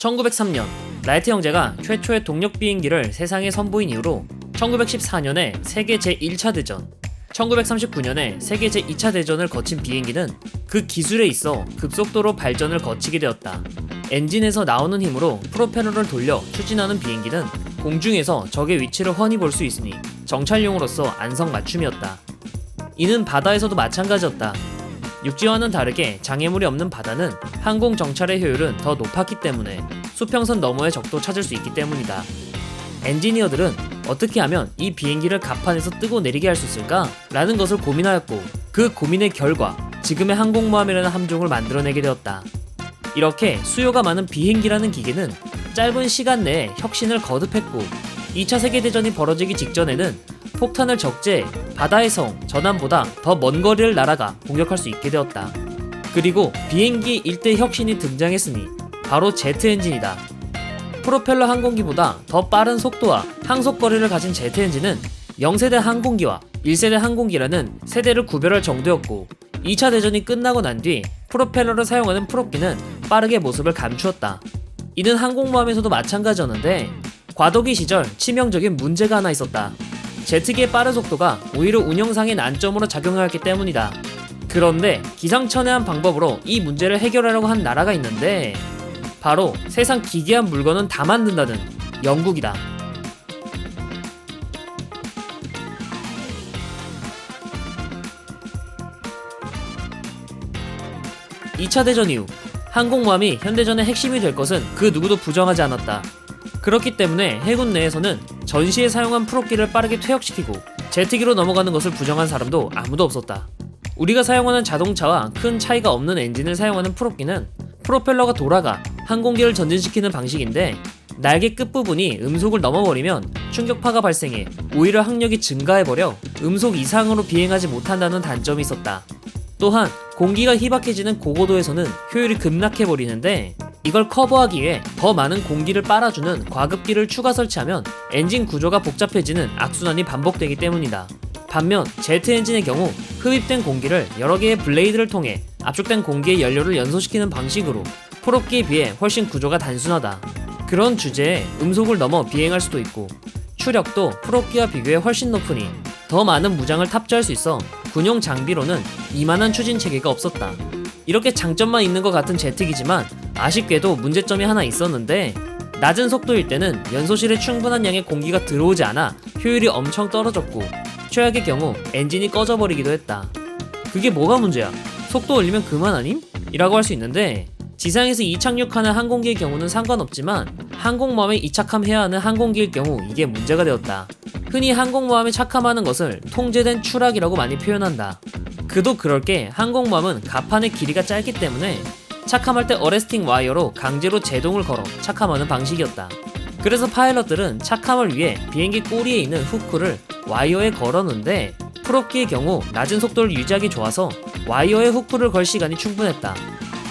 1903년 라이트 형제가 최초의 동력 비행기를 세상에 선보인 이후로 1914년에 세계 제1차 대전, 1939년에 세계 제2차 대전을 거친 비행기는 그 기술에 있어 급속도로 발전을 거치게 되었다. 엔진에서 나오는 힘으로 프로펠러를 돌려 추진하는 비행기는 공중에서 적의 위치를 훤히 볼 수 있으니 정찰용으로서 안성맞춤이었다. 이는 바다에서도 마찬가지였다. 육지와는 다르게 장애물이 없는 바다는 항공 정찰의 효율은 더 높았기 때문에 수평선 너머의 적도 찾을 수 있기 때문이다. 엔지니어들은 어떻게 하면 이 비행기를 갑판에서 뜨고 내리게 할 수 있을까? 라는 것을 고민하였고, 그 고민의 결과 지금의 항공모함이라는 함종을 만들어내게 되었다. 이렇게 수요가 많은 비행기라는 기계는 짧은 시간 내에 혁신을 거듭했고, 2차 세계대전이 벌어지기 직전에는 폭탄을 적재해 바다의 성 전함보다 더 먼 거리를 날아가 공격할 수 있게 되었다. 그리고 비행기 일대 혁신이 등장했으니 바로 제트 엔진이다. 프로펠러 항공기보다 더 빠른 속도와 항속거리를 가진 제트 엔진은 0세대 항공기와 1세대 항공기라는 세대를 구별할 정도였고, 2차 대전이 끝나고 난 뒤 프로펠러를 사용하는 프롭기는 빠르게 모습을 감추었다. 이는 항공모함에서도 마찬가지였는데 과도기 시절 치명적인 문제가 하나 있었다. 제트기의 빠른 속도가 오히려 운영상의 난점으로 작용하였기 때문이다. 그런데 기상천외한 방법으로 이 문제를 해결하려고 한 나라가 있는데 바로 세상 기괴한 물건은 다 만든다는 영국이다. (2차) 대전 이후 항공모함이 현대전의 핵심이 될 것은 그 누구도 부정하지 않았다. 그렇기 때문에 해군 내에서는 전시에 사용한 프롭기를 빠르게 퇴역시키고 제트기로 넘어가는 것을 부정한 사람도 아무도 없었다. 우리가 사용하는 자동차와 큰 차이가 없는 엔진을 사용하는 프롭기는 프로펠러가 돌아가 항공기를 전진시키는 방식인데, 날개 끝부분이 음속을 넘어버리면 충격파가 발생해 오히려 항력이 증가해버려 음속 이상으로 비행하지 못한다는 단점이 있었다. 또한 공기가 희박해지는 고고도에서는 효율이 급락해버리는데, 이걸 커버하기 위해 더 많은 공기를 빨아주는 과급기를 추가 설치하면 엔진 구조가 복잡해지는 악순환이 반복되기 때문이다. 반면 제트 엔진의 경우 흡입된 공기를 여러 개의 블레이드를 통해 압축된 공기의 연료를 연소시키는 방식으로 프롭기에 비해 훨씬 구조가 단순하다. 그런 주제에 음속을 넘어 비행할 수도 있고, 추력도 프롭기와 비교해 훨씬 높으니 더 많은 무장을 탑재할 수 있어 군용 장비로는 이만한 추진 체계가 없었다. 이렇게 장점만 있는 것 같은 제트기지만 아쉽게도 문제점이 하나 있었는데, 낮은 속도일 때는 연소실에 충분한 양의 공기가 들어오지 않아 효율이 엄청 떨어졌고, 최악의 경우 엔진이 꺼져버리기도 했다. 그게 뭐가 문제야? 속도 올리면 그만 아님? 이라고 할 수 있는데, 지상에서 이착륙하는 항공기의 경우는 상관없지만 항공모함에 이착함해야 하는 항공기일 경우 이게 문제가 되었다. 흔히 항공모함에 착함하는 것을 통제된 추락이라고 많이 표현한다. 그도 그럴 게 항공모함은 갑판의 길이가 짧기 때문에 착함할 때 어레스팅 와이어로 강제로 제동을 걸어 착함하는 방식이었다. 그래서 파일럿들은 착함을 위해 비행기 꼬리에 있는 후크를 와이어에 걸었는데, 프롭기의 경우 낮은 속도를 유지하기 좋아서 와이어에 후크를 걸 시간이 충분했다.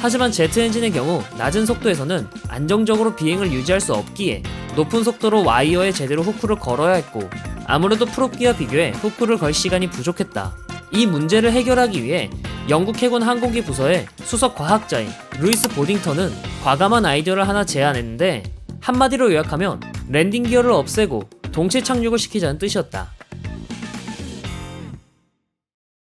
하지만 제트 엔진의 경우 낮은 속도에서는 안정적으로 비행을 유지할 수 없기에 높은 속도로 와이어에 제대로 후크를 걸어야 했고, 아무래도 프롭기와 비교해 후크를 걸 시간이 부족했다. 이 문제를 해결하기 위해 영국 해군 항공기 부서의 수석 과학자인 루이스 보딩턴은 과감한 아이디어를 하나 제안했는데, 한마디로 요약하면 랜딩 기어를 없애고 동체 착륙을 시키자는 뜻이었다.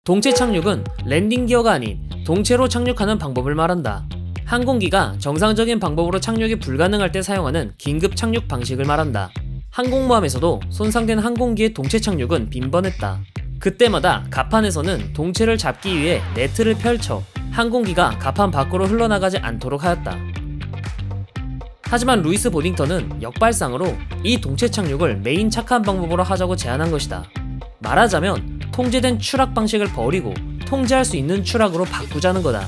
동체 착륙은 랜딩 기어가 아닌 동체로 착륙하는 방법을 말한다. 항공기가 정상적인 방법으로 착륙이 불가능할 때 사용하는 긴급 착륙 방식을 말한다. 항공모함에서도 손상된 항공기의 동체 착륙은 빈번했다. 그때마다 갑판에서는 동체를 잡기 위해 네트를 펼쳐 항공기가 갑판 밖으로 흘러나가지 않도록 하였다. 하지만 루이스 보딩턴은 역발상으로 이 동체 착륙을 메인 착함 방법으로 하자고 제안한 것이다. 말하자면 통제된 추락 방식을 버리고 통제할 수 있는 추락으로 바꾸자는 거다.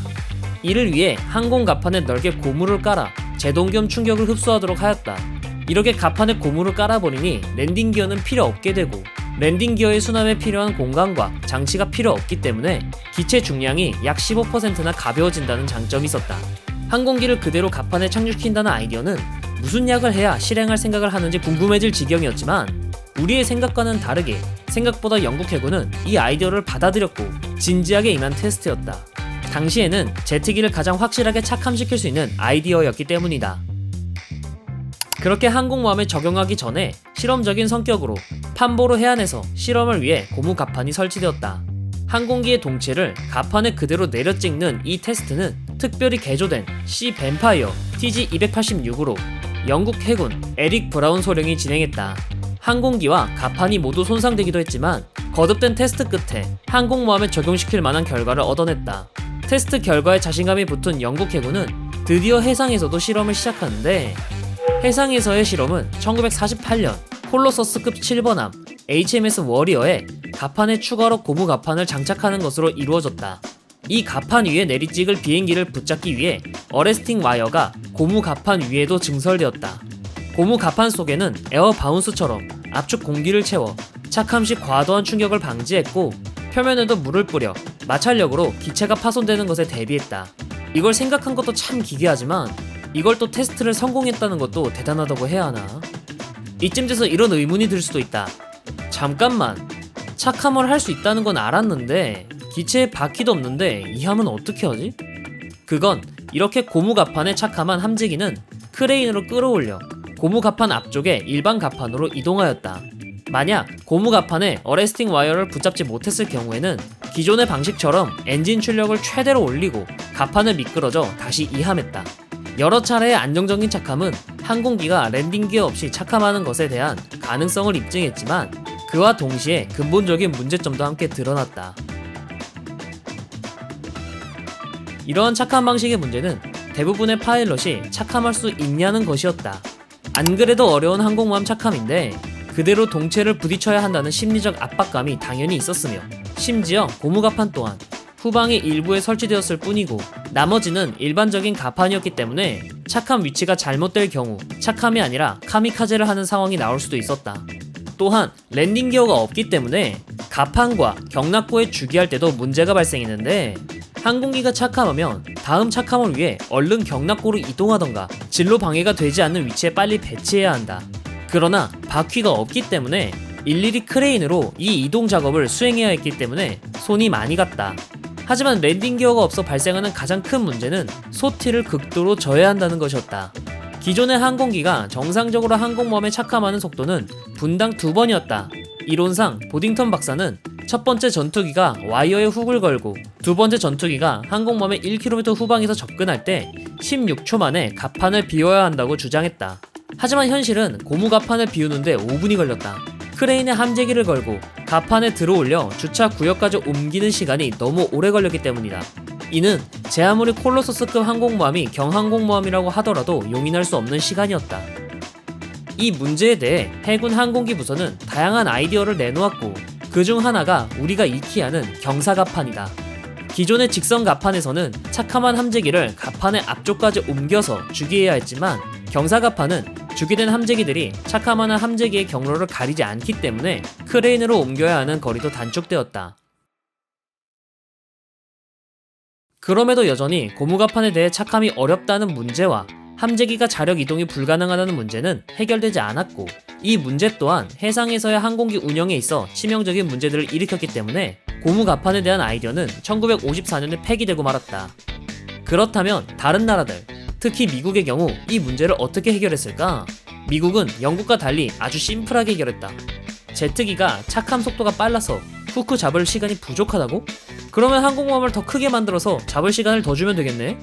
이를 위해 항공 갑판에 넓게 고무를 깔아 제동 겸 충격을 흡수하도록 하였다. 이렇게 갑판에 고무를 깔아버리니 랜딩 기어는 필요 없게 되고, 랜딩 기어의 순환에 필요한 공간과 장치가 필요 없기 때문에 기체 중량이 약 15%나 가벼워진다는 장점이 있었다. 항공기를 그대로 갑판에 착륙시킨다는 아이디어는 무슨 약을 해야 실행할 생각을 하는지 궁금해질 지경이었지만, 우리의 생각과는 다르게 생각보다 영국 해군은 이 아이디어를 받아들였고 진지하게 임한 테스트였다. 당시에는 제트기를 가장 확실하게 착함시킬 수 있는 아이디어였기 때문이다. 그렇게 항공모함에 적용하기 전에 실험적인 성격으로 판보르 해안에서 실험을 위해 고무 갑판이 설치되었다. 항공기의 동체를 갑판에 그대로 내려 찍는 이 테스트는 특별히 개조된 C 뱀파이어 TG286으로 영국 해군 에릭 브라운 소령이 진행했다. 항공기와 갑판이 모두 손상되기도 했지만 거듭된 테스트 끝에 항공모함에 적용시킬 만한 결과를 얻어냈다. 테스트 결과에 자신감이 붙은 영국 해군은 드디어 해상에서도 실험을 시작하는데, 해상에서의 실험은 1948년 콜로서스급 7번함 HMS 워리어에 갑판에 추가로 고무 갑판을 장착하는 것으로 이루어졌다. 이 갑판 위에 내리찍을 비행기를 붙잡기 위해 어레스팅 와이어가 고무 갑판 위에도 증설되었다. 고무 갑판 속에는 에어 바운스처럼 압축 공기를 채워 착함 시 과도한 충격을 방지했고, 표면에도 물을 뿌려 마찰력으로 기체가 파손되는 것에 대비했다. 이걸 생각한 것도 참 기괴하지만 이걸 또 테스트를 성공했다는 것도 대단하다고 해야 하나? 이쯤 돼서 이런 의문이 들 수도 있다. 잠깐만, 착함을 할 수 있다는 건 알았는데 기체에 바퀴도 없는데 이 함은 어떻게 하지? 그건 이렇게 고무 갑판에 착함한 함재기는 크레인으로 끌어올려 고무 갑판 앞쪽에 일반 갑판으로 이동하였다. 만약 고무 갑판에 어레스팅 와이어를 붙잡지 못했을 경우에는 기존의 방식처럼 엔진 출력을 최대로 올리고 갑판을 미끄러져 다시 이함했다. 여러 차례의 안정적인 착함은 항공기가 랜딩 기어 없이 착함하는 것에 대한 가능성을 입증했지만, 그와 동시에 근본적인 문제점도 함께 드러났다. 이러한 착함 방식의 문제는 대부분의 파일럿이 착함할 수 있냐는 것이었다. 안 그래도 어려운 항공모함 착함인데 그대로 동체를 부딪혀야 한다는 심리적 압박감이 당연히 있었으며, 심지어 고무 갑판 또한 후방의 일부에 설치되었을 뿐이고 나머지는 일반적인 갑판이었기 때문에 착함 위치가 잘못될 경우 착함이 아니라 카미카제를 하는 상황이 나올 수도 있었다. 또한 랜딩 기어가 없기 때문에 갑판과 경납고에 주기할 때도 문제가 발생했는데, 항공기가 착함하면 다음 착함을 위해 얼른 경납고로 이동하던가 진로 방해가 되지 않는 위치에 빨리 배치해야 한다. 그러나 바퀴가 없기 때문에 일일이 크레인으로 이 이동 작업을 수행해야 했기 때문에 손이 많이 갔다. 하지만 랜딩 기어가 없어 발생하는 가장 큰 문제는 소티를 극도로 저해야 한다는 것이었다. 기존의 항공기가 정상적으로 항공모함에 착함하는 속도는 분당 2번이었다. 이론상 보딩턴 박사는 첫 번째 전투기가 와이어에 훅을 걸고 두 번째 전투기가 항공모함의 1km 후방에서 접근할 때 16초 만에 갑판을 비워야 한다고 주장했다. 하지만 현실은 고무 갑판을 비우는데 5분이 걸렸다. 크레인에 함재기를 걸고 갑판에 들어올려 주차 구역까지 옮기는 시간이 너무 오래 걸렸기 때문이다. 이는 제 아무리 콜로서스급 항공모함이 경항공모함이라고 하더라도 용인할 수 없는 시간이었다. 이 문제에 대해 해군 항공기 부서는 다양한 아이디어를 내놓았고, 그중 하나가 우리가 익히 아는 경사갑판이다. 기존의 직선 갑판에서는 착함한 함재기를 갑판의 앞쪽까지 옮겨서 주기해야 했지만, 경사갑판은 주기된 함재기들이 착함하는 함재기의 경로를 가리지 않기 때문에 크레인으로 옮겨야 하는 거리도 단축되었다. 그럼에도 여전히 고무갑판에 대해 착함이 어렵다는 문제와 함재기가 자력 이동이 불가능하다는 문제는 해결되지 않았고, 이 문제 또한 해상에서의 항공기 운영에 있어 치명적인 문제들을 일으켰기 때문에 고무갑판에 대한 아이디어는 1954년에 폐기되고 말았다. 그렇다면 다른 나라들, 특히 미국의 경우 이 문제를 어떻게 해결했을까? 미국은 영국과 달리 아주 심플하게 해결했다. 제트기가 착함 속도가 빨라서 후크 잡을 시간이 부족하다고? 그러면 항공모함을 더 크게 만들어서 잡을 시간을 더 주면 되겠네?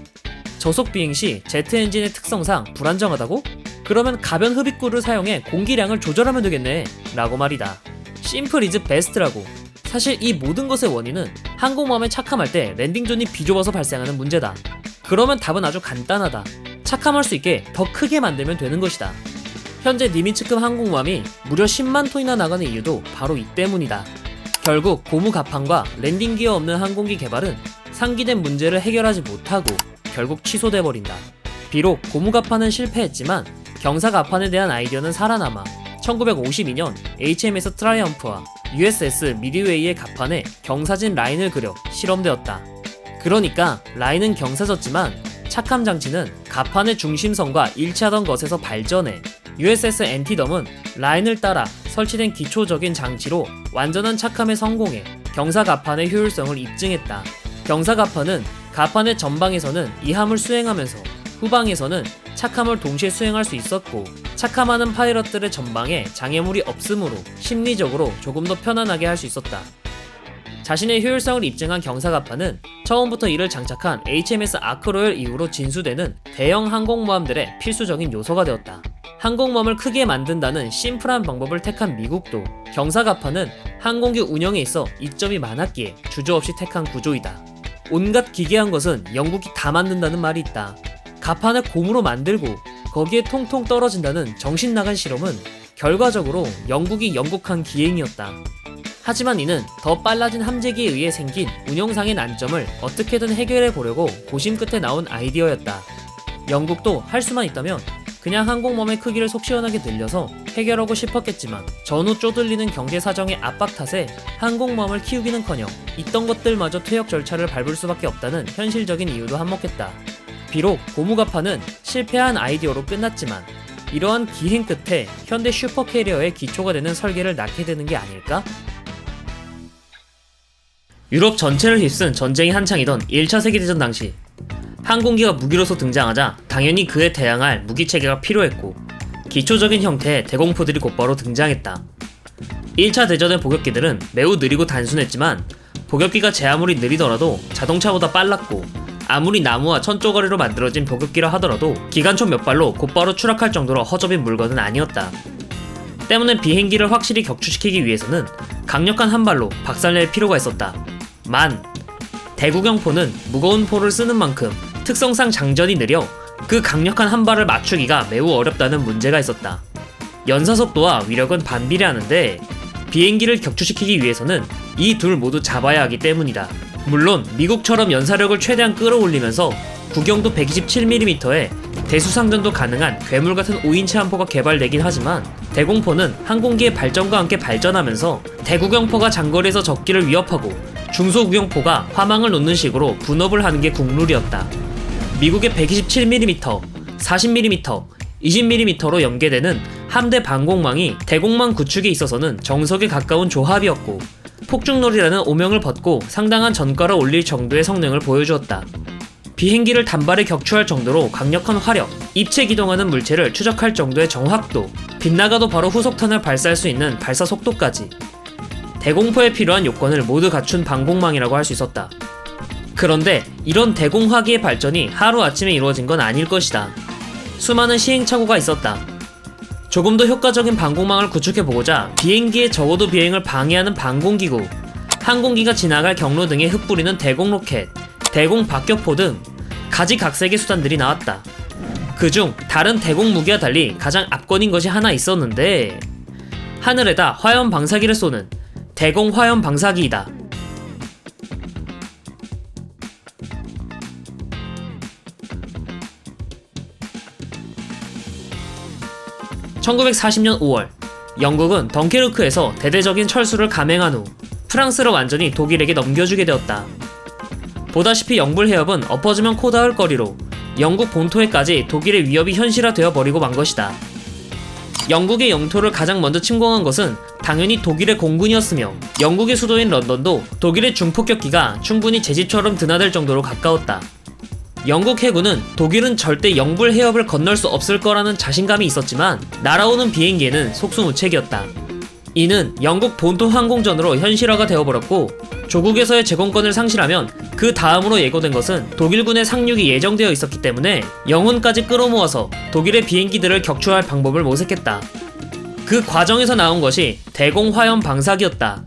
저속 비행 시 제트 엔진의 특성상 불안정하다고? 그러면 가변 흡입구를 사용해 공기량을 조절하면 되겠네 라고 말이다. 심플 이즈 베스트라고. 사실 이 모든 것의 원인은 항공모함에 착함할 때 랜딩존이 비좁아서 발생하는 문제다. 그러면 답은 아주 간단하다. 착함할 수 있게 더 크게 만들면 되는 것이다. 현재 니미츠급 항공모함이 무려 10만 톤이나 나가는 이유도 바로 이 때문이다. 결국 고무 갑판과 랜딩 기어 없는 항공기 개발은 상기된 문제를 해결하지 못하고 결국 취소돼 버린다. 비록 고무 갑판은 실패했지만 경사 갑판에 대한 아이디어는 살아남아 1952년 HMS 트라이엄프와 USS 미드웨이의 갑판에 경사진 라인을 그려 실험되었다. 그러니까 라인은 경사졌지만 착함 장치는 갑판의 중심선과 일치하던 것에서 발전해 USS 엔티덤은 라인을 따라 설치된 기초적인 장치로 완전한 착함에 성공해 경사 갑판의 효율성을 입증했다. 경사 갑판은 갑판의 전방에서는 이함을 수행하면서 후방에서는 착함을 동시에 수행할 수 있었고, 착함하는 파일럿들의 전방에 장애물이 없으므로 심리적으로 조금 더 편안하게 할 수 있었다. 자신의 효율성을 입증한 경사갑파는 처음부터 이를 장착한 HMS 아크로열 이후로 진수되는 대형 항공모함들의 필수적인 요소가 되었다. 항공모함을 크게 만든다는 심플한 방법을 택한 미국도 경사갑파는 항공기 운영에 있어 이점이 많았기에 주저없이 택한 구조이다. 온갖 기괴한 것은 영국이 다 만든다는 말이 있다. 갑판을 곰으로 만들고 거기에 통통 떨어진다는 정신나간 실험은 결과적으로 영국이 영국한 기행이었다. 하지만 이는 더 빨라진 함재기에 의해 생긴 운영상의 난점을 어떻게든 해결해 보려고 고심 끝에 나온 아이디어였다. 영국도 할 수만 있다면 그냥 항공모함의 크기를 속 시원하게 늘려서 해결하고 싶었겠지만 전후 쪼들리는 경제 사정의 압박 탓에 항공모함을 키우기는커녕 있던 것들마저 퇴역 절차를 밟을 수밖에 없다는 현실적인 이유도 한몫했다. 비록 고무갑파는 실패한 아이디어로 끝났지만 이러한 기행 끝에 현대 슈퍼캐리어의 기초가 되는 설계를 낳게 되는 게 아닐까? 유럽 전체를 휩쓴 전쟁이 한창이던 1차 세계대전 당시 항공기가 무기로서 등장하자 당연히 그에 대항할 무기체계가 필요했고 기초적인 형태의 대공포들이 곧바로 등장했다. 1차 대전의 보격기들은 매우 느리고 단순했지만 보격기가 제 아무리 느리더라도 자동차보다 빨랐고 아무리 나무와 천조거리로 만들어진 보격기라 하더라도 기관총 몇 발로 곧바로 추락할 정도로 허접인 물건은 아니었다. 때문에 비행기를 확실히 격추시키기 위해서는 강력한 한 발로 박살낼 필요가 있었다. 대구경포는 무거운 포를 쓰는 만큼 특성상 장전이 느려 그 강력한 한 발을 맞추기가 매우 어렵다는 문제가 있었다. 연사속도와 위력은 반비례하는데 비행기를 격추시키기 위해서는 이 둘 모두 잡아야 하기 때문이다. 물론 미국처럼 연사력을 최대한 끌어올리면서 구경도 127mm에 대수상전도 가능한 괴물같은 5인치 함포가 개발되긴 하지만 대공포는 항공기의 발전과 함께 발전하면서 대구경포가 장거리에서 적기를 위협하고 중소구경포가 화망을 놓는 식으로 분업을 하는 게 국룰이었다. 미국의 127mm, 40mm, 20mm로 연계되는 함대 방공망이 대공망 구축에 있어서는 정석에 가까운 조합이었고 폭죽놀이라는 오명을 벗고 상당한 전가를 올릴 정도의 성능을 보여주었다. 비행기를 단발에 격추할 정도로 강력한 화력, 입체 기동하는 물체를 추적할 정도의 정확도, 빗나가도 바로 후속탄을 발사할 수 있는 발사 속도까지 대공포에 필요한 요건을 모두 갖춘 방공망이라고 할 수 있었다. 그런데 이런 대공화기의 발전이 하루아침에 이루어진 건 아닐 것이다. 수많은 시행착오가 있었다. 조금 더 효과적인 방공망을 구축해보고자 비행기의 적어도 비행을 방해하는 방공기구, 항공기가 지나갈 경로 등에 흩뿌리는 대공로켓, 대공박격포 등 가지각색의 수단들이 나왔다. 그중 다른 대공무기와 달리 가장 압권인 것이 하나 있었는데 하늘에다 화염 방사기를 쏘는 대공화염 방사기이다. (1940년 5월) 영국은 덩케르크에서 대대적인 철수를 감행한 후 프랑스를 완전히 독일에게 넘겨주게 되었다. 보다시피 영불 해협은 엎어지면 코 닿을 거리로 영국 본토에까지 독일의 위협이 현실화되어 버리고 만 것이다. 영국의 영토를 가장 먼저 침공한 것은 당연히 독일의 공군이었으며 영국의 수도인 런던도 독일의 중폭격기가 충분히 제 집처럼 드나들 정도로 가까웠다. 영국 해군은 독일은 절대 영불 해협을 건널 수 없을 거라는 자신감이 있었지만 날아오는 비행기에는 속수무책이었다. 이는 영국 본토 항공전으로 현실화가 되어버렸고 조국에서의 제공권을 상실하면 그 다음으로 예고된 것은 독일군의 상륙이 예정되어 있었기 때문에 영혼까지 끌어모아서 독일의 비행기들을 격추할 방법을 모색했다. 그 과정에서 나온 것이 대공화염 방사기였다.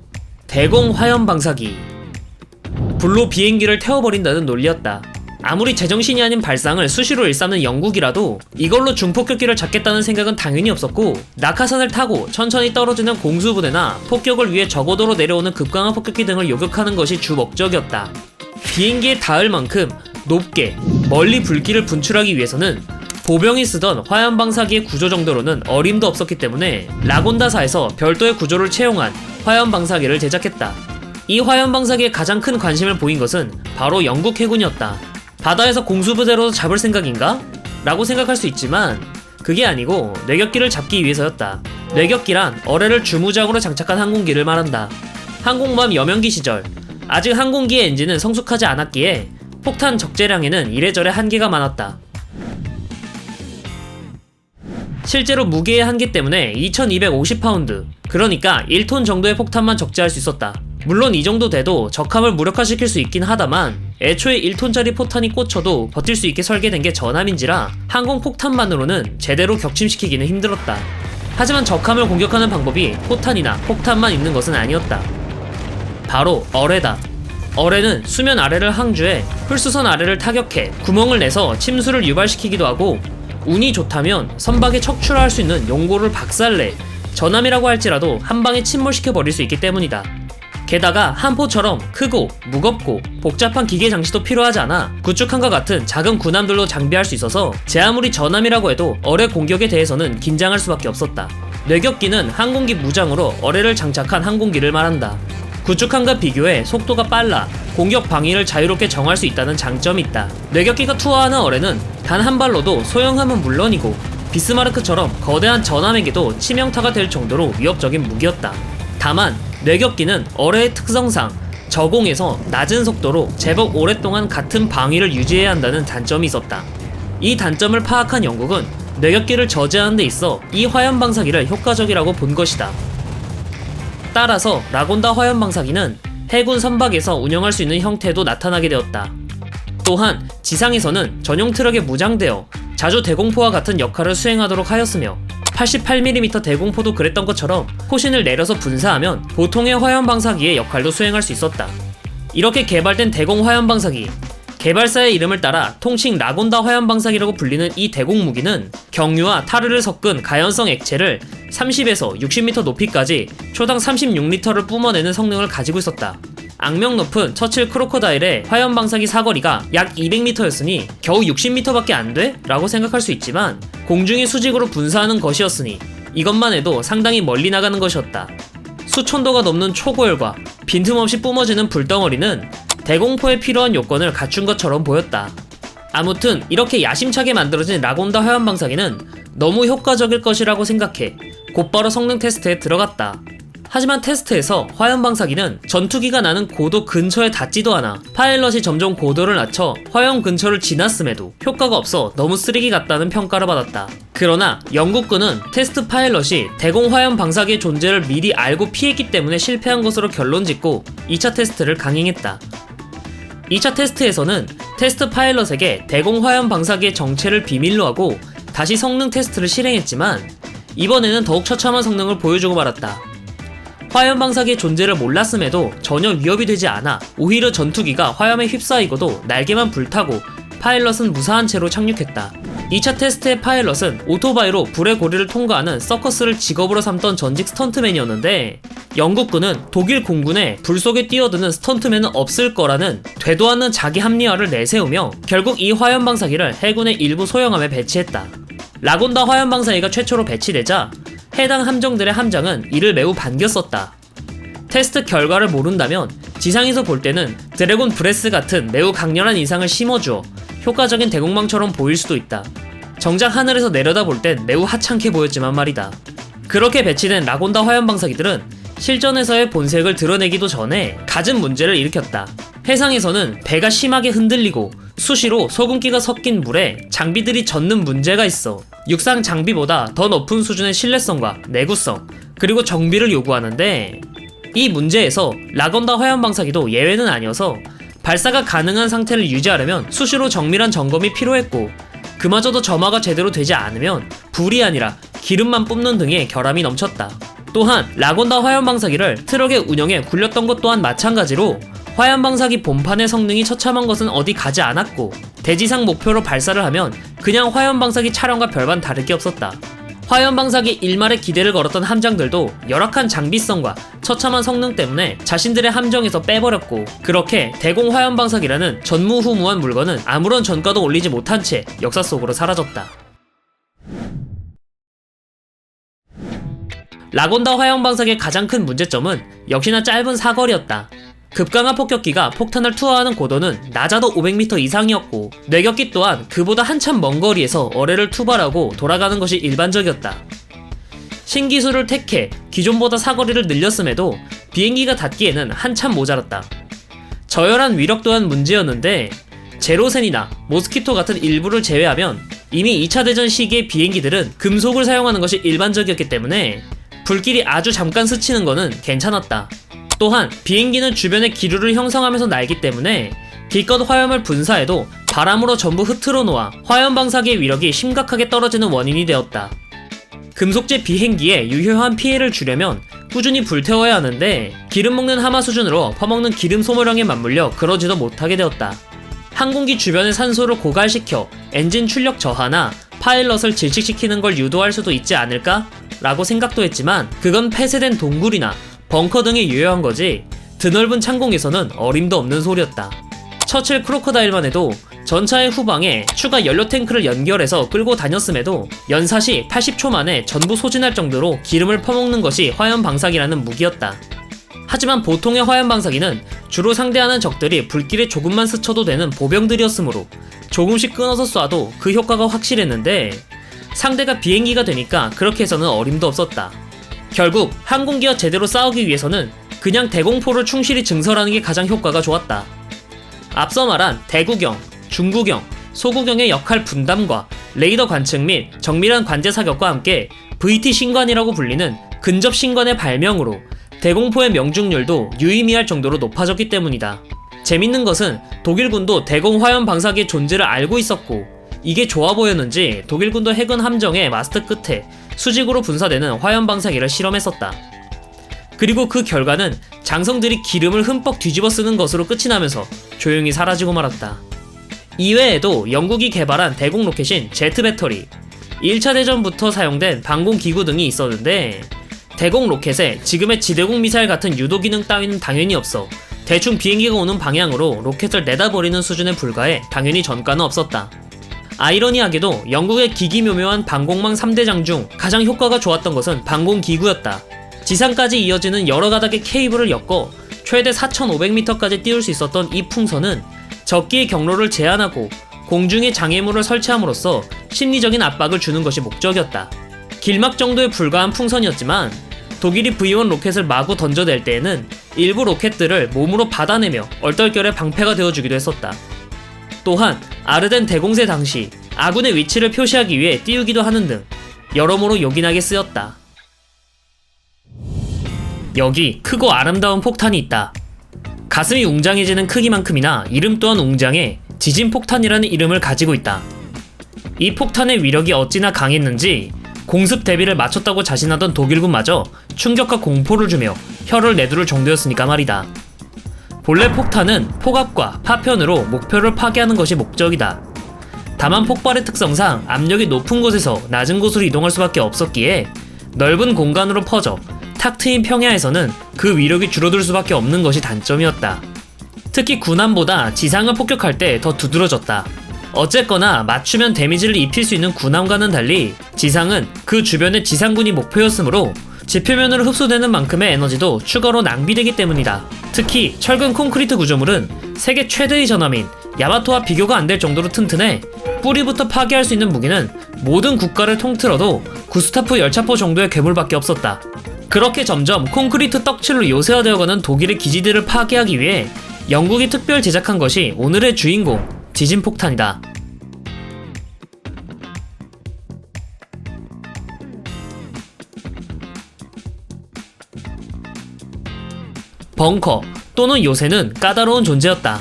대공화염 방사기. 불로 비행기를 태워버린다는 논리였다. 아무리 제정신이 아닌 발상을 수시로 일삼는 영국이라도 이걸로 중폭격기를 잡겠다는 생각은 당연히 없었고 낙하산을 타고 천천히 떨어지는 공수부대나 폭격을 위해 저고도로 내려오는 급강한 폭격기 등을 요격하는 것이 주 목적이었다. 비행기에 닿을 만큼 높게 멀리 불길을 분출하기 위해서는 보병이 쓰던 화염방사기의 구조 정도로는 어림도 없었기 때문에 라곤다사에서 별도의 구조를 채용한 화염방사기를 제작했다. 이 화염방사기에 가장 큰 관심을 보인 것은 바로 영국 해군이었다. 바다에서 공수부대로 잡을 생각인가? 라고 생각할 수 있지만 그게 아니고 뇌격기를 잡기 위해서였다. 뇌격기란 어뢰를 주무장으로 장착한 항공기를 말한다. 항공모함 여명기 시절 아직 항공기의 엔진은 성숙하지 않았기에 폭탄 적재량에는 이래저래 한계가 많았다. 실제로 무게의 한계 때문에 2250파운드, 그러니까 1톤 정도의 폭탄만 적재할 수 있었다. 물론 이 정도 돼도 적함을 무력화시킬 수 있긴 하다만 애초에 1톤짜리 포탄이 꽂혀도 버틸 수 있게 설계된 게 전함인지라 항공 폭탄만으로는 제대로 격침시키기는 힘들었다. 하지만 적함을 공격하는 방법이 포탄이나 폭탄만 있는 것은 아니었다. 바로 어뢰다. 어뢰는 수면 아래를 항주해 홀수선 아래를 타격해 구멍을 내서 침수를 유발시키기도 하고, 운이 좋다면 선박에 척추를 수 있는 용고를 박살내 전함이라고 할지라도 한 방에 침몰시켜버릴 수 있기 때문이다. 게다가 함포처럼 크고 무겁고 복잡한 기계 장치도 필요하지 않아 구축함과 같은 작은 군함들로 장비할 수 있어서 제 아무리 전함이라고 해도 어뢰 공격에 대해서는 긴장할 수밖에 없었다. 뇌격기는 항공기 무장으로 어뢰를 장착한 항공기를 말한다. 구축함과 비교해 속도가 빨라 공격 방위를 자유롭게 정할 수 있다는 장점이 있다. 뇌격기가 투하하는 어뢰는 단 한 발로도 소형함은 물론이고 비스마르크처럼 거대한 전함에게도 치명타가 될 정도로 위협적인 무기였다. 다만 뇌격기는 어뢰의 특성상 저공에서 낮은 속도로 제법 오랫동안 같은 방위를 유지해야 한다는 단점이 있었다. 이 단점을 파악한 영국은 뇌격기를 저지하는 데 있어 이 화염방사기를 효과적이라고 본 것이다. 따라서 라곤다 화염방사기는 해군 선박에서 운영할 수 있는 형태도 나타나게 되었다. 또한 지상에서는 전용 트럭에 무장되어 자주 대공포와 같은 역할을 수행하도록 하였으며 88mm 대공포도 그랬던 것처럼 포신을 내려서 분사하면 보통의 화염방사기의 역할도 수행할 수 있었다. 이렇게 개발된 대공 화염방사기, 개발사의 이름을 따라 통칭 라곤다 화염방사기라고 불리는 이 대공 무기는 경유와 타르를 섞은 가연성 액체를 30에서 60m 높이까지 초당 36리터를 뿜어내는 성능을 가지고 있었다. 악명 높은 처칠 크로커다일의 화염방사기 사거리가 약 200m였으니 겨우 60m밖에 안 돼? 라고 생각할 수 있지만 공중의 수직으로 분사하는 것이었으니 이것만 해도 상당히 멀리 나가는 것이었다. 수천도가 넘는 초고열과 빈틈없이 뿜어지는 불덩어리는 대공포에 필요한 요건을 갖춘 것처럼 보였다. 아무튼 이렇게 야심차게 만들어진 라곤다 화염방사기는 너무 효과적일 것이라고 생각해 곧바로 성능 테스트에 들어갔다. 하지만 테스트에서 화염방사기는 전투기가 나는 고도 근처에 닿지도 않아 파일럿이 점점 고도를 낮춰 화염 근처를 지났음에도 효과가 없어 너무 쓰레기 같다는 평가를 받았다. 그러나 영국군은 테스트 파일럿이 대공 화염방사기의 존재를 미리 알고 피했기 때문에 실패한 것으로 결론짓고 2차 테스트를 강행했다. 2차 테스트에서는 테스트 파일럿에게 대공 화염방사기의 정체를 비밀로 하고 다시 성능 테스트를 실행했지만 이번에는 더욱 처참한 성능을 보여주고 말았다. 화염방사기의 존재를 몰랐음에도 전혀 위협이 되지 않아 오히려 전투기가 화염에 휩싸이고도 날개만 불타고 파일럿은 무사한 채로 착륙했다. 2차 테스트의 파일럿은 오토바이로 불의 고리를 통과하는 서커스를 직업으로 삼던 전직 스턴트맨이었는데 영국군은 독일 공군에 불 속에 뛰어드는 스턴트맨은 없을 거라는 되도 않는 자기 합리화를 내세우며 결국 이 화염방사기를 해군의 일부 소형함에 배치했다. 라곤다 화염방사기가 최초로 배치되자 해당 함정들의 함장은 이를 매우 반겼었다. 테스트 결과를 모른다면 지상에서 볼 때는 드래곤 브레스 같은 매우 강렬한 인상을 심어주어 효과적인 대공망처럼 보일 수도 있다. 정작 하늘에서 내려다볼 땐 매우 하찮게 보였지만 말이다. 그렇게 배치된 라곤다 화염방사기들은 실전에서의 본색을 드러내기도 전에 갖은 문제를 일으켰다. 해상에서는 배가 심하게 흔들리고 수시로 소금기가 섞인 물에 장비들이 젖는 문제가 있어 육상 장비보다 더 높은 수준의 신뢰성과 내구성, 그리고 정비를 요구하는데 이 문제에서 라곤다 화염방사기도 예외는 아니어서 발사가 가능한 상태를 유지하려면 수시로 정밀한 점검이 필요했고 그마저도 점화가 제대로 되지 않으면 불이 아니라 기름만 뿜는 등의 결함이 넘쳤다. 또한 라곤다 화염방사기를 트럭에 운영해 굴렸던 것 또한 마찬가지로 화염방사기 본판의 성능이 처참한 것은 어디 가지 않았고 대지상 목표로 발사를 하면 그냥 화염방사기 차량과 별반 다를 게 없었다. 화염방사기 일말에 기대를 걸었던 함장들도 열악한 장비성과 처참한 성능 때문에 자신들의 함정에서 빼버렸고 그렇게 대공 화염방사기라는 전무후무한 물건은 아무런 전가도 올리지 못한 채 역사 속으로 사라졌다. 라곤다 화염방사기의 가장 큰 문제점은 역시나 짧은 사거리였다. 급강한 폭격기가 폭탄을 투하하는 고도는 낮아도 500m 이상이었고 뇌격기 또한 그보다 한참 먼 거리에서 어뢰를 투발하고 돌아가는 것이 일반적이었다. 신기술을 택해 기존보다 사거리를 늘렸음에도 비행기가 닿기에는 한참 모자랐다. 저열한 위력 또한 문제였는데 제로센이나 모스키토 같은 일부를 제외하면 이미 2차 대전 시기의 비행기들은 금속을 사용하는 것이 일반적이었기 때문에 불길이 아주 잠깐 스치는 거는 괜찮았다. 또한 비행기는 주변에 기류를 형성하면서 날기 때문에 기껏 화염을 분사해도 바람으로 전부 흐트러 놓아 화염 방사기의 위력이 심각하게 떨어지는 원인이 되었다. 금속제 비행기에 유효한 피해를 주려면 꾸준히 불태워야 하는데 기름 먹는 하마 수준으로 퍼먹는 기름 소모량에 맞물려 그러지도 못하게 되었다. 항공기 주변의 산소를 고갈시켜 엔진 출력 저하나 파일럿을 질식시키는 걸 유도할 수도 있지 않을까? 라고 생각도 했지만 그건 폐쇄된 동굴이나 벙커 등에 유효한 거지 드넓은 창공에서는 어림도 없는 소리였다. 처칠 크로커다일만 해도 전차의 후방에 추가 연료 탱크를 연결해서 끌고 다녔음에도 연사시 80초 만에 전부 소진할 정도로 기름을 퍼먹는 것이 화염 방사기라는 무기였다. 하지만 보통의 화염 방사기는 주로 상대하는 적들이 불길에 조금만 스쳐도 되는 보병들이었으므로 조금씩 끊어서 쏴도 그 효과가 확실했는데 상대가 비행기가 되니까 그렇게 해서는 어림도 없었다. 결국 항공기와 제대로 싸우기 위해서는 그냥 대공포를 충실히 증설하는 게 가장 효과가 좋았다. 앞서 말한 대구경, 중구경, 소구경의 역할 분담과 레이더 관측 및 정밀한 관제 사격과 함께 VT 신관이라고 불리는 근접 신관의 발명으로 대공포의 명중률도 유의미할 정도로 높아졌기 때문이다. 재밌는 것은 독일군도 대공 화염 방사기의 존재를 알고 있었고 이게 좋아 보였는지 독일군도 해군 함정의 마스트 끝에 수직으로 분사되는 화염 방사기를 실험했었다. 그리고 그 결과는 장성들이 기름을 흠뻑 뒤집어 쓰는 것으로 끝이 나면서 조용히 사라지고 말았다. 이외에도 영국이 개발한 대공 로켓인 제트 배터리, 1차 대전부터 사용된 방공기구 등이 있었는데 대공 로켓에 지금의 지대공 미사일 같은 유도 기능 따위는 당연히 없어 대충 비행기가 오는 방향으로 로켓을 내다버리는 수준에 불과해 당연히 전과는 없었다. 아이러니하게도 영국의 기기묘묘한 방공망 3대장 중 가장 효과가 좋았던 것은 방공기구였다. 지상까지 이어지는 여러 가닥의 케이블을 엮어 최대 4,500m까지 띄울 수 있었던 이 풍선은 적기의 경로를 제한하고 공중에 장애물을 설치함으로써 심리적인 압박을 주는 것이 목적이었다. 길막 정도에 불과한 풍선이었지만 독일이 V1 로켓을 마구 던져댈 때에는 일부 로켓들을 몸으로 받아내며 얼떨결에 방패가 되어주기도 했었다. 또한 아르덴 대공세 당시 아군의 위치를 표시하기 위해 띄우기도 하는 등 여러모로 요긴하게 쓰였다. 여기 크고 아름다운 폭탄이 있다. 가슴이 웅장해지는 크기만큼이나 이름 또한 웅장해 지진폭탄이라는 이름을 가지고 있다. 이 폭탄의 위력이 어찌나 강했는지 공습 대비를 마쳤다고 자신하던 독일군마저 충격과 공포를 주며 혀를 내두를 정도였으니까 말이다. 본래 폭탄은 폭압과 파편으로 목표를 파괴하는 것이 목적이다. 다만 폭발의 특성상 압력이 높은 곳에서 낮은 곳으로 이동할 수밖에 없었기에 넓은 공간으로 퍼져 탁 트인 평야에서는 그 위력이 줄어들 수밖에 없는 것이 단점이었다. 특히 군함보다 지상을 폭격할 때 더 두드러졌다. 어쨌거나 맞추면 데미지를 입힐 수 있는 군함과는 달리 지상은 그 주변의 지상군이 목표였으므로 지표면으로 흡수되는 만큼의 에너지도 추가로 낭비되기 때문이다. 특히 철근 콘크리트 구조물은 세계 최대의 전함인 야마토와 비교가 안 될 정도로 튼튼해 뿌리부터 파괴할 수 있는 무기는 모든 국가를 통틀어도 구스타프 열차포 정도의 괴물밖에 없었다. 그렇게 점점 콘크리트 떡칠로 요새화되어가는 독일의 기지들을 파괴하기 위해 영국이 특별 제작한 것이 오늘의 주인공 지진폭탄이다. 벙커 또는 요새는 까다로운 존재였다.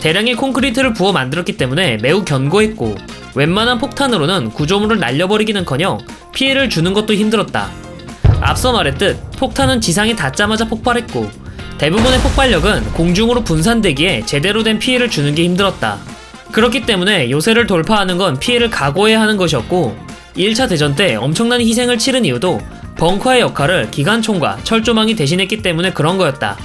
대량의 콘크리트를 부어 만들었기 때문에 매우 견고했고 웬만한 폭탄으로는 구조물을 날려버리기는커녕 피해를 주는 것도 힘들었다. 앞서 말했듯 폭탄은 지상에 닿자마자 폭발했고 대부분의 폭발력은 공중으로 분산되기에 제대로 된 피해를 주는 게 힘들었다. 그렇기 때문에 요새를 돌파하는 건 피해를 각오해야 하는 것이었고 1차 대전 때 엄청난 희생을 치른 이유도 벙커의 역할을 기관총과 철조망이 대신했기 때문에 그런 거였다.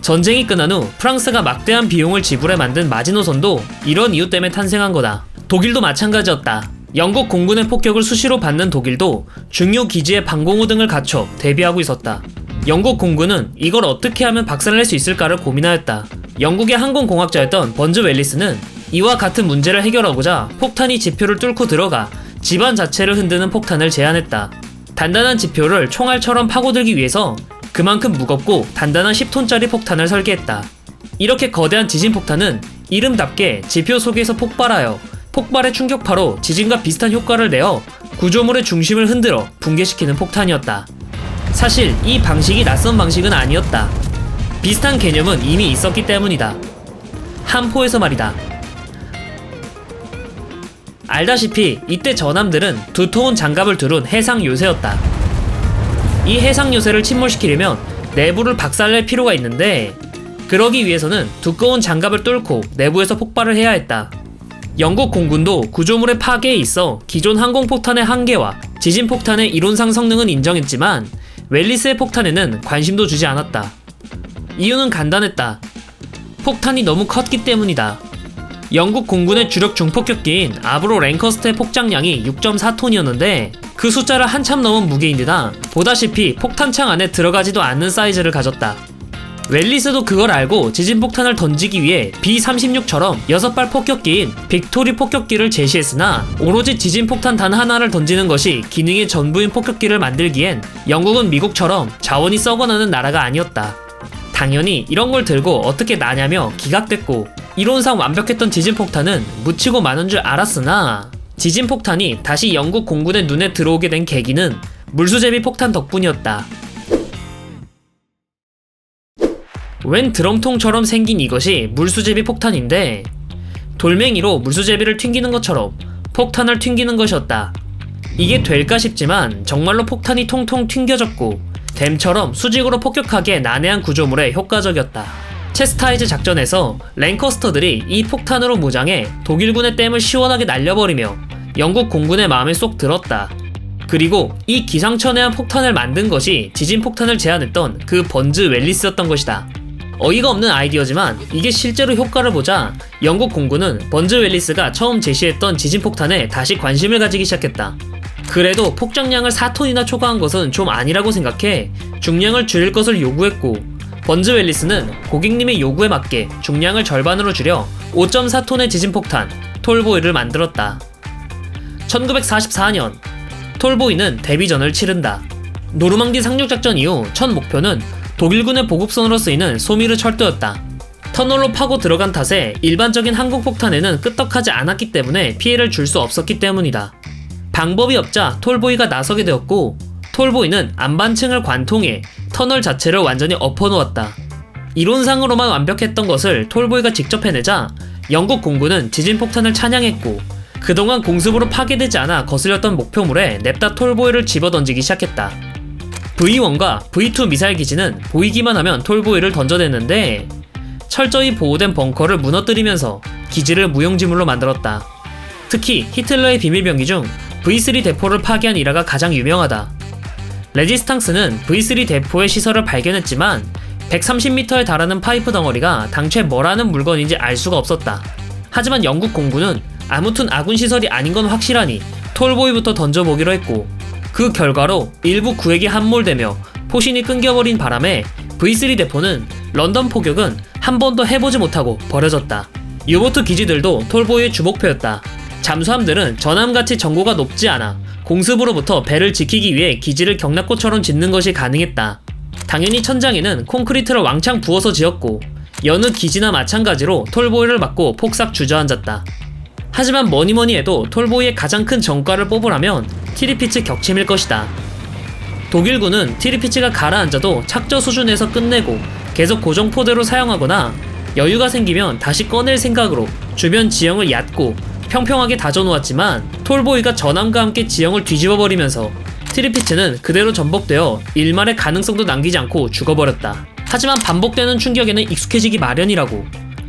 전쟁이 끝난 후 프랑스가 막대한 비용을 지불해 만든 마지노선도 이런 이유 때문에 탄생한 거다. 독일도 마찬가지였다. 영국 공군의 폭격을 수시로 받는 독일도 중요 기지에 방공호 등을 갖춰 대비하고 있었다. 영국 공군은 이걸 어떻게 하면 박살낼 수 있을까를 고민하였다. 영국의 항공공학자였던 번즈 웰리스는 이와 같은 문제를 해결하고자 폭탄이 지표를 뚫고 들어가 집안 자체를 흔드는 폭탄을 제안했다. 단단한 지표를 총알처럼 파고들기 위해서 그만큼 무겁고 단단한 10톤짜리 폭탄을 설계했다. 이렇게 거대한 지진폭탄은 이름답게 지표 속에서 폭발하여 폭발의 충격파로 지진과 비슷한 효과를 내어 구조물의 중심을 흔들어 붕괴시키는 폭탄이었다. 사실 이 방식이 낯선 방식은 아니었다. 비슷한 개념은 이미 있었기 때문이다. 함포에서 말이다. 알다시피 이때 전함들은 두터운 장갑을 두른 해상 요새였다. 이 해상 요새를 침몰시키려면 내부를 박살낼 필요가 있는데, 그러기 위해서는 두꺼운 장갑을 뚫고 내부에서 폭발을 해야 했다. 영국 공군도 구조물의 파괴에 있어 기존 항공폭탄의 한계와 지진폭탄의 이론상 성능은 인정했지만 웰리스의 폭탄에는 관심도 주지 않았다. 이유는 간단했다. 폭탄이 너무 컸기 때문이다. 영국 공군의 주력 중폭격기인 아브로 랭커스터의 폭장량이 6.4톤이었는데 그 숫자를 한참 넘은 무게인데다 보다시피 폭탄창 안에 들어가지도 않는 사이즈를 가졌다. 웰리스도 그걸 알고 지진폭탄을 던지기 위해 B-36처럼 6발 폭격기인 빅토리 폭격기를 제시했으나 오로지 지진폭탄 단 하나를 던지는 것이 기능의 전부인 폭격기를 만들기엔 영국은 미국처럼 자원이 썩어나는 나라가 아니었다. 당연히 이런 걸 들고 어떻게 나냐며 기각됐고, 이론상 완벽했던 지진폭탄은 묻히고 마는 줄 알았으나 지진폭탄이 다시 영국 공군의 눈에 들어오게 된 계기는 물수제비 폭탄 덕분이었다. 웬 드럼통처럼 생긴 이것이 물수제비 폭탄인데 돌멩이로 물수제비를 튕기는 것처럼 폭탄을 튕기는 것이었다. 이게 될까 싶지만 정말로 폭탄이 통통 튕겨졌고 댐처럼 수직으로 폭격하기에 난해한 구조물에 효과적이었다. 체스타이즈 작전에서 랭커스터들이 이 폭탄으로 무장해 독일군의 댐을 시원하게 날려버리며 영국 공군의 마음에 쏙 들었다. 그리고 이 기상천외한 폭탄을 만든 것이 지진폭탄을 제안했던 그 번즈 웰리스였던 것이다. 어이가 없는 아이디어지만 이게 실제로 효과를 보자 영국 공군은 번즈 웰리스가 처음 제시했던 지진폭탄에 다시 관심을 가지기 시작했다. 그래도 폭장량을 4톤이나 초과한 것은 좀 아니라고 생각해 중량을 줄일 것을 요구했고, 번즈 웰리스는 고객님의 요구에 맞게 중량을 절반으로 줄여 5.4톤의 지진폭탄 톨보이를 만들었다. 1944년 톨보이는 데뷔전을 치른다. 노르망디 상륙작전 이후 첫 목표는 독일군의 보급선으로 쓰이는 소미르 철도였다. 터널로 파고 들어간 탓에 일반적인 항공폭탄에는 끄떡하지 않았기 때문에 피해를 줄 수 없었기 때문이다. 방법이 없자 톨보이가 나서게 되었고, 톨보이는 안반층을 관통해 터널 자체를 완전히 엎어놓았다. 이론상으로만 완벽했던 것을 톨보이가 직접 해내자 영국 공군은 지진폭탄을 찬양했고, 그동안 공습으로 파괴되지 않아 거슬렸던 목표물에 냅다 톨보이를 집어던지기 시작했다. V1과 V2 미사일 기지는 보이기만 하면 톨보이를 던져댔는데 철저히 보호된 벙커를 무너뜨리면서 기지를 무용지물로 만들었다. 특히 히틀러의 비밀병기 중 V3 대포를 파괴한 일화가 가장 유명하다. 레지스탕스는 V3 대포의 시설을 발견했지만 130m에 달하는 파이프 덩어리가 당최 뭐라는 물건인지 알 수가 없었다. 하지만 영국 공군은 아무튼 아군 시설이 아닌 건 확실하니 톨보이부터 던져보기로 했고, 그 결과로 일부 구획이 함몰되며 포신이 끊겨버린 바람에 V3 대포는 런던 포격은 한 번도 해보지 못하고 버려졌다. 유보트 기지들도 톨보이의 주목표였다. 잠수함들은 전함같이 전고가 높지 않아 공습으로부터 배를 지키기 위해 기지를 경납고처럼 짓는 것이 가능했다. 당연히 천장에는 콘크리트를 왕창 부어서 지었고, 여느 기지나 마찬가지로 톨보이를 막고 폭삭 주저앉았다. 하지만 뭐니뭐니 해도 톨보이의 가장 큰 전과를 뽑으라면 티리피츠 격침일 것이다. 독일군은 티리피츠가 가라앉아도 착저 수준에서 끝내고 계속 고정포대로 사용하거나 여유가 생기면 다시 꺼낼 생각으로 주변 지형을 얕고 평평하게 다져놓았지만, 톨보이가 전함과 함께 지형을 뒤집어버리면서 티리피츠는 그대로 전복되어 일말의 가능성도 남기지 않고 죽어버렸다. 하지만 반복되는 충격에는 익숙해지기 마련이라고.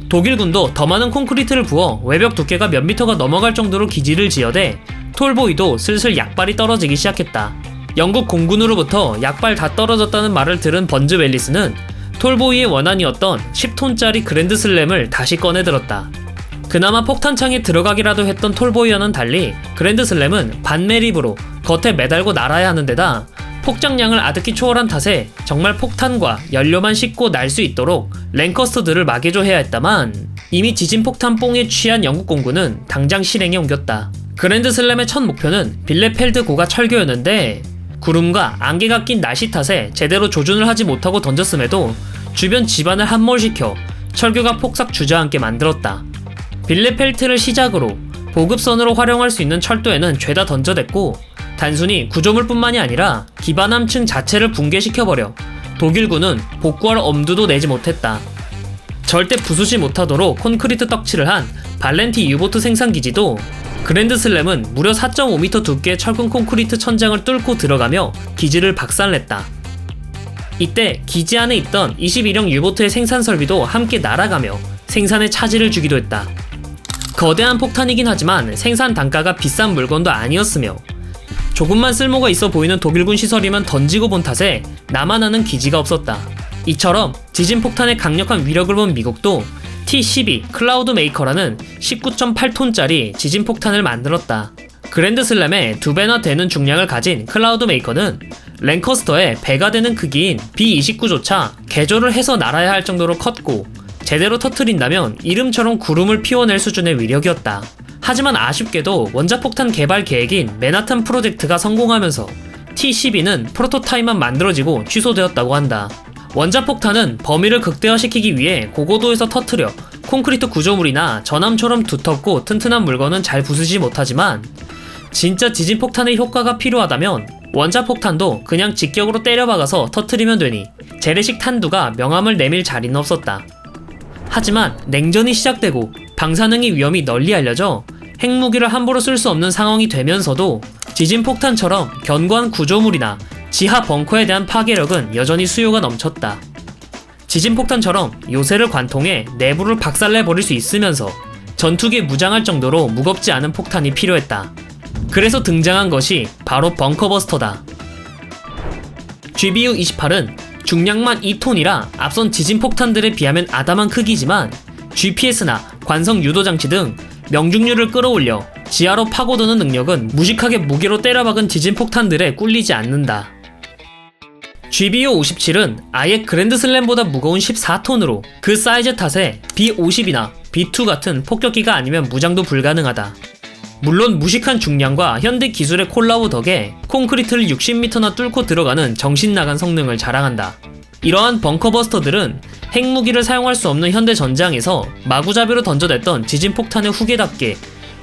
독일군도 더 많은 콘크리트를 부어 외벽 두께가 몇 미터가 넘어갈 정도로 기지를 지어대 톨보이도 슬슬 약발이 떨어지기 시작했다. 영국 공군으로부터 약발 다 떨어졌다는 말을 들은 번즈 웰리스는 톨보이의 원안이었던 10톤짜리 그랜드 슬램을 다시 꺼내들었다. 그나마 폭탄창에 들어가기라도 했던 톨보이와는 달리 그랜드 슬램은 반매립으로 겉에 매달고 날아야 하는 데다 폭장량을 아득히 초월한 탓에 정말 폭탄과 연료만 싣고 날 수 있도록 랭커스터들을 마개조해야 했다만, 이미 지진폭탄 뽕에 취한 영국 공군은 당장 실행에 옮겼다. 그랜드 슬램의 첫 목표는 빌레펠드 고가 철교였는데 구름과 안개가 낀 날씨 탓에 제대로 조준을 하지 못하고 던졌음에도 주변 집안을 함몰시켜 철교가 폭삭 주저앉게 만들었다. 빌레펠트를 시작으로 보급선으로 활용할 수 있는 철도에는 죄다 던져댔고 단순히 구조물뿐만이 아니라 기반함층 자체를 붕괴시켜버려 독일군은 복구할 엄두도 내지 못했다. 절대 부수지 못하도록 콘크리트 떡칠을 한 발렌티 유보트 생산기지도 그랜드슬램은 무려 4.5m 두께의 철근 콘크리트 천장을 뚫고 들어가며 기지를 박살냈다. 이때 기지 안에 있던 21형 유보트의 생산 설비도 함께 날아가며 생산에 차질을 주기도 했다. 거대한 폭탄이긴 하지만 생산 단가가 비싼 물건도 아니었으며 조금만 쓸모가 있어 보이는 독일군 시설이면 던지고 본 탓에 남아나는 기지가 없었다. 이처럼 지진폭탄의 강력한 위력을 본 미국도 T-12 클라우드 메이커라는 19.8톤짜리 지진폭탄을 만들었다. 그랜드슬램의 2배나 되는 중량을 가진 클라우드 메이커는 랭커스터의 배가 되는 크기인 B-29조차 개조를 해서 날아야 할 정도로 컸고 제대로 터트린다면 이름처럼 구름을 피워낼 수준의 위력이었다. 하지만 아쉽게도 원자폭탄 개발 계획인 맨하탄 프로젝트가 성공하면서 T-12는 프로토타입만 만들어지고 취소되었다고 한다. 원자폭탄은 범위를 극대화시키기 위해 고고도에서 터트려 콘크리트 구조물이나 전함처럼 두텁고 튼튼한 물건은 잘 부수지 못하지만 진짜 지진폭탄의 효과가 필요하다면 원자폭탄도 그냥 직격으로 때려박아서 터트리면 되니 재래식 탄두가 명함을 내밀 자리는 없었다. 하지만 냉전이 시작되고 방사능의 위험이 널리 알려져 핵무기를 함부로 쓸 수 없는 상황이 되면서도 지진폭탄처럼 견고한 구조물이나 지하 벙커에 대한 파괴력은 여전히 수요가 넘쳤다. 지진폭탄처럼 요새를 관통해 내부를 박살내버릴 수 있으면서 전투기에 무장할 정도로 무겁지 않은 폭탄이 필요했다. 그래서 등장한 것이 바로 벙커버스터다. GBU-28은 중량만 2톤이라 앞선 지진폭탄들에 비하면 아담한 크기지만 GPS나 관성 유도장치 등 명중률을 끌어올려 지하로 파고드는 능력은 무식하게 무게로 때려박은 지진폭탄들에 꿀리지 않는다. GBU-57은 아예 그랜드슬램보다 무거운 14톤으로 그 사이즈 탓에 B-50이나 B-2 같은 폭격기가 아니면 무장도 불가능하다. 물론 무식한 중량과 현대 기술의 콜라보 덕에 콘크리트를 60m나 뚫고 들어가는 정신나간 성능을 자랑한다. 이러한 벙커버스터들은 핵무기를 사용할 수 없는 현대 전장에서 마구잡이로 던져댔던 지진폭탄의 후계답게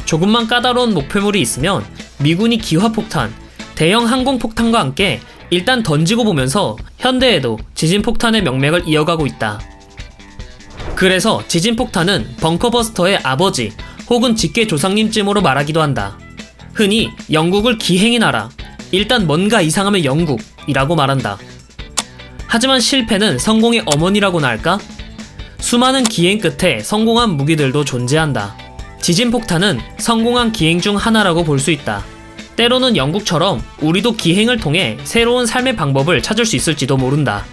조금만 까다로운 목표물이 있으면 미군이 기화폭탄, 대형 항공폭탄과 함께 일단 던지고 보면서 현대에도 지진폭탄의 명맥을 이어가고 있다. 그래서 지진폭탄은 벙커버스터의 아버지 혹은 직계 조상님쯤으로 말하기도 한다. 흔히 영국을 기행의 나라, 일단 뭔가 이상하면 영국이라고 말한다. 하지만 실패는 성공의 어머니라고나 할까? 수많은 기행 끝에 성공한 무기들도 존재한다. 지진폭탄은 성공한 기행 중 하나라고 볼 수 있다. 때로는 영국처럼 우리도 기행을 통해 새로운 삶의 방법을 찾을 수 있을지도 모른다.